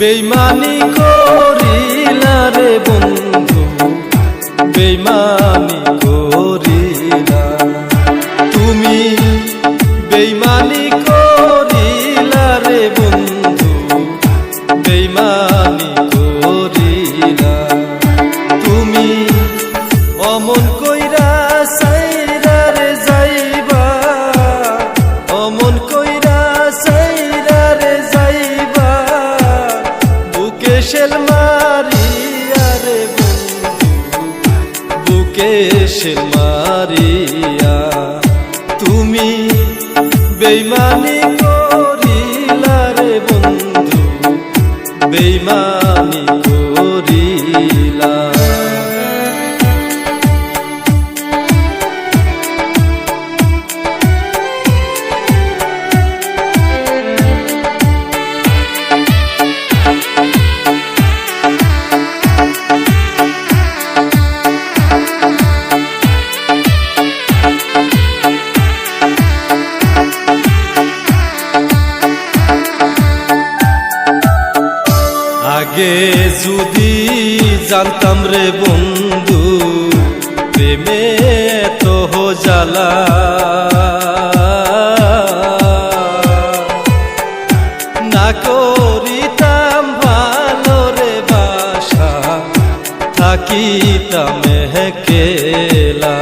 বেইমানি করিলা রে বন্ধু, বেইমানি করিলা তুমি, বেইমানি করিলা রে বন্ধু, বেইমানি করিলা তুমি। অমন কইরা সাইরা রে যাইবা, অমন কইরা সাইরা রে যাইবা, বুকে শেল মারিয়া রে বন্ধু, বুকে শেল মারিয়া তুমি। বেইমানি করিলা রে বন্ধু, বেইমানি করিলা। আগে যদি জানতাম রে বন্ধু, প্রেমে তো জ্বালা, না করিতাম ভালো রে বাসা, থাকিতাম হেকেলা।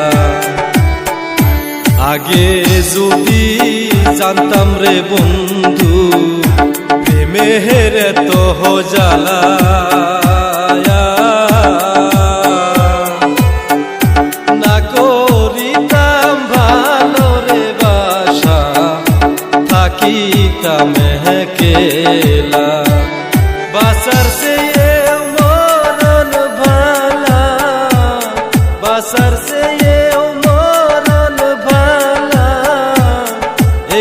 আগে যদি জানতাম রে বন্ধু, প্রেমের তো জ্বালা, না করিতাম ভালো রে বাসা, থাকিতাম হেকেলা। বাসার সে মরণ ভালা, বাসার সে মরণ ভালা,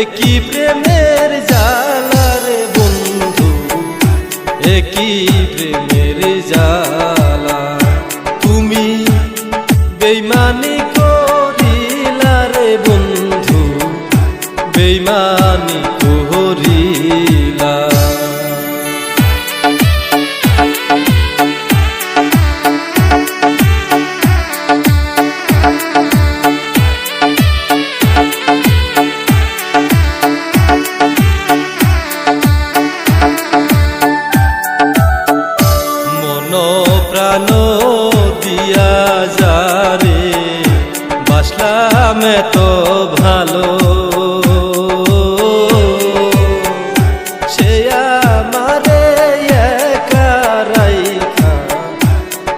একই প্রেমের জ্বালা রে বন্ধু, একই প্রেমের জ্বালা তুমি। বেইমানি করিলা রে বন্ধু, বেইমানি করিলা। প্রাণ দিয়া যারে বাসলাম তো ভালো, সে আমারে একা রাইখা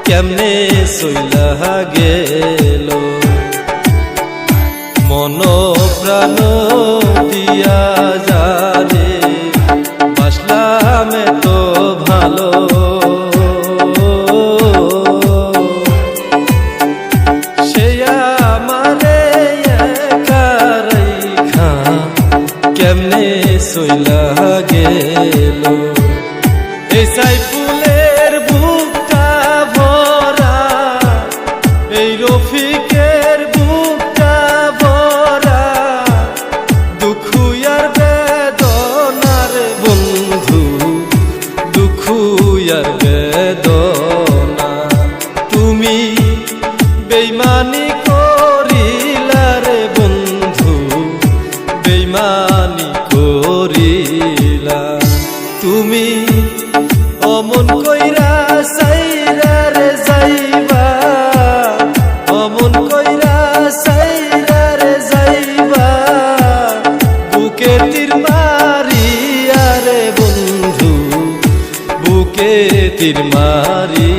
কেমনে সইলা গেল। মন প্রাণ দিয়া যারে বাসলাম তো ভালো, কেমনে সইলা গেল। এই সাইফুলের বুকটা ভরা, এই রফিকের বুকটা ভরা, দুঃখ আর বেদনার বন্ধু, দুঃখ আর বেদনা তুমি। বেইমানি করিলা রে বন্ধু, বেইমানি করিলা তুমি। অমন কইরা সাইরা রে যাইবা, অমন কইরা সাইরা রে যাইবা, বুকে তীর মারিয়া রে বন্ধু, বুকে তীর মারিয়া।